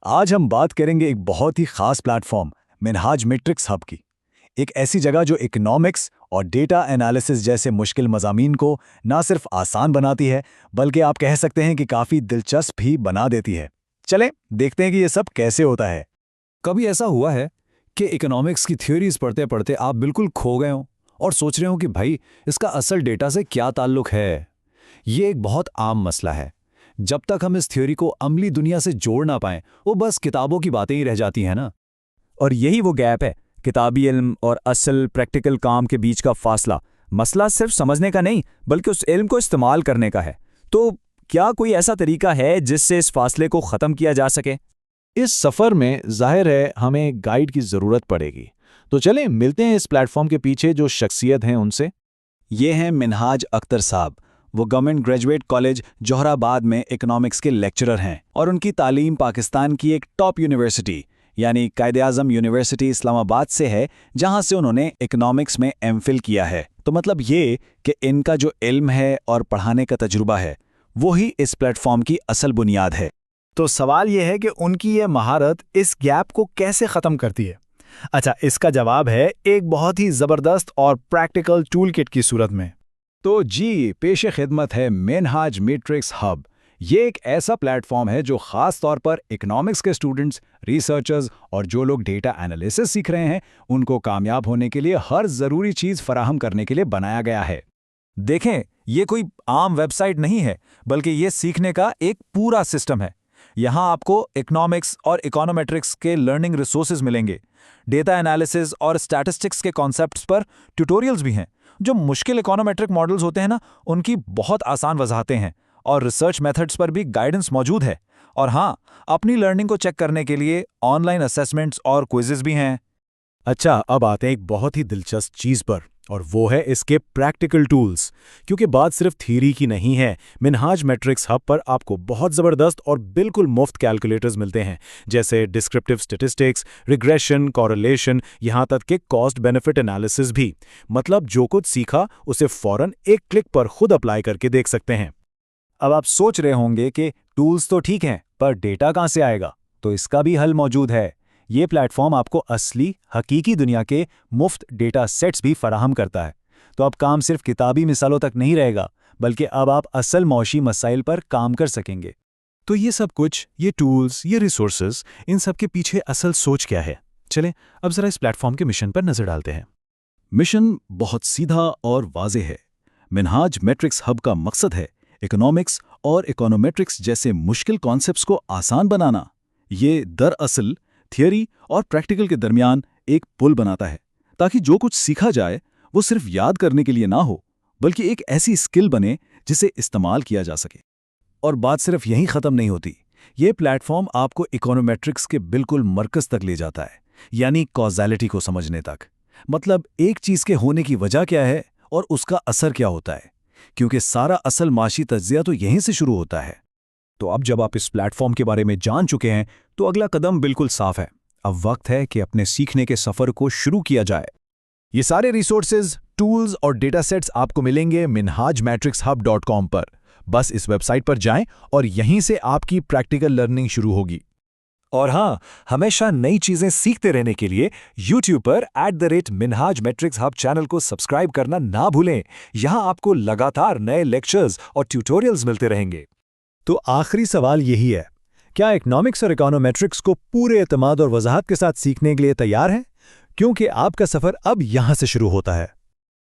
आज हम बात करेंगे एक बहुत ही खास प्लेटफॉर्म मिनहाज मैट्रिक्स हब की। एक ऐसी जगह जो इकोनॉमिक्स और डेटा एनालिसिस जैसे मुश्किल मज़ामीन को ना सिर्फ आसान बनाती है बल्कि आप कह सकते हैं कि काफ़ी दिलचस्प भी बना देती है। चलें देखते हैं कि ये सब कैसे होता है। कभी ऐसा हुआ है कि इकोनॉमिक्स की थ्योरीज पढ़ते पढ़ते आप बिल्कुल खो गए हो और सोच रहे हो कि भाई इसका असल डेटा से क्या ताल्लुक है? ये एक बहुत आम मसला है। जब तक हम इस थ्योरी को अमली दुनिया से जोड़ ना पाएं, वो बस किताबों की बातें ही रह जाती हैं ना। और यही वो गैप है, किताबी इल्म और असल प्रैक्टिकल काम के बीच का फासला। मसला सिर्फ समझने का नहीं बल्कि उस इल्म को इस्तेमाल करने का है। तो क्या कोई ऐसा तरीका है जिससे इस फासले को ख़त्म किया जा सके? इस सफ़र में जाहिर है हमें गाइड की ज़रूरत पड़ेगी। तो चलें मिलते हैं इस प्लेटफॉर्म के पीछे जो शख्सियत हैं उनसे। ये हैं मिनहाज अख्तर साहब। वो गवर्नमेंट ग्रेजुएट कॉलेज जोहराबाद में इकोनॉमिक्स के लेक्चरर हैं और उनकी तालीम पाकिस्तान की एक टॉप यूनिवर्सिटी यानी कायद-ए-आज़म यूनिवर्सिटी इस्लामाबाद से है, जहां से उन्होंने इकोनॉमिक्स में एमफिल किया है। तो मतलब ये कि इनका जो इल्म है और पढ़ाने का तजुर्बा है वो ही इस प्लेटफॉर्म की असल बुनियाद है। तो सवाल यह है कि उनकी ये महारत इस गैप को कैसे ख़त्म करती है। अच्छा, इसका जवाब है एक बहुत ही ज़बरदस्त और प्रैक्टिकल टूल किट की सूरत में। तो जी, पेशे खिदमत है मिनहाज मैट्रिक्स हब। ये एक ऐसा प्लेटफॉर्म है जो ख़ास तौर पर इकोनॉमिक्स के स्टूडेंट्स, रिसर्चर्स और जो लोग डेटा एनालिसिस सीख रहे हैं उनको कामयाब होने के लिए हर ज़रूरी चीज़ फराहम करने के लिए बनाया गया है। देखें, ये कोई आम वेबसाइट नहीं है बल्कि ये सीखने का एक पूरा सिस्टम है। यहाँ आपको इकोनॉमिक्स और इकोनोमेट्रिक्स के लर्निंग रिसोर्सेज मिलेंगे। डेटा एनालिसिस और स्टैटिस्टिक्स के कॉन्सेप्ट्स पर ट्यूटोरियल्स भी हैं। जो मुश्किल इकोनोमेट्रिक मॉडल्स होते हैं ना, उनकी बहुत आसान वजाहतें हैं और रिसर्च मेथड्स पर भी गाइडेंस मौजूद है। और हाँ, अपनी लर्निंग को चेक करने के लिए ऑनलाइन असेसमेंट्स और क्विजेस भी हैं। अच्छा, अब आते हैं एक बहुत ही दिलचस्प चीज़ पर, और वो है इसके प्रैक्टिकल टूल्स। क्योंकि बात सिर्फ थ्योरी की नहीं है, मिनहाज मैट्रिक्स हब पर आपको बहुत ज़बरदस्त और बिल्कुल मुफ्त कैलकुलेटर्स मिलते हैं, जैसे डिस्क्रिप्टिव स्टैटिस्टिक्स, रिग्रेशन, कॉरेलेशन, यहाँ तक कि कॉस्ट बेनिफिट एनालिसिस भी। मतलब जो कुछ सीखा उसे फ़ौरन एक क्लिक पर खुद अप्लाई करके देख सकते हैं। अब आप सोच रहे होंगे कि टूल्स तो ठीक हैं, पर डेटा कहाँ से आएगा? तो इसका भी हल मौजूद है। ये प्लेटफॉर्म आपको असली हकीकी दुनिया के मुफ्त डेटा सेट्स भी फराहम करता है। तो अब काम सिर्फ किताबी मिसालों तक नहीं रहेगा, बल्कि अब आप असल मौशी मसाइल पर काम कर सकेंगे। तो ये सब कुछ, ये टूल्स, ये रिसोर्सेज, इन सब के पीछे असल सोच क्या है? चलें अब जरा इस प्लेटफॉर्म के मिशन पर नजर डालते हैं। मिशन बहुत सीधा और वाज़ेह है। मिनहाज मैट्रिक्स हब का मकसद है इकोनॉमिक्स और इकोनोमेट्रिक्स जैसे मुश्किल कॉन्सेप्ट्स को आसान बनाना। ये दरअसल थियरी और प्रैक्टिकल के दरमियान एक पुल बनाता है, ताकि जो कुछ सीखा जाए वो सिर्फ याद करने के लिए ना हो बल्कि एक ऐसी स्किल बने जिसे इस्तेमाल किया जा सके। और बात सिर्फ यहीं ख़त्म नहीं होती। ये प्लेटफॉर्म आपको इकोनोमेट्रिक्स के बिल्कुल मरकज़ तक ले जाता है, यानी कॉज़ैलिटी को समझने तक। मतलब एक चीज़ के होने की वजह क्या है और उसका असर क्या होता है, क्योंकि सारा असल माशी तज्ज़िया तो यहीं से शुरू होता है। तो अब जब आप इस प्लेटफॉर्म के बारे में जान चुके हैं तो अगला कदम बिल्कुल साफ है। अब वक्त है कि अपने सीखने के सफ़र को शुरू किया जाए। ये सारे रिसोर्सेज, टूल्स और डेटा सेट्स आपको मिलेंगे minhajmatrixhub.com पर। बस इस वेबसाइट पर जाएं और यहीं से आपकी प्रैक्टिकल लर्निंग शुरू होगी। और हाँ, हमेशा नई चीज़ें सीखते रहने के लिए YouTube पर @Minhaj Matrix Hub चैनल को सब्सक्राइब करना ना भूलें। यहाँ आपको लगातार नए लेक्चर्स और ट्यूटोरियल्स मिलते रहेंगे। तो आखिरी सवाल यही है, क्या इकोनॉमिक्स और इकोनोमेट्रिक्स को पूरे एतमाद और वजाहत के साथ सीखने के लिए तैयार हैं? क्योंकि आपका सफ़र अब यहाँ से शुरू होता है।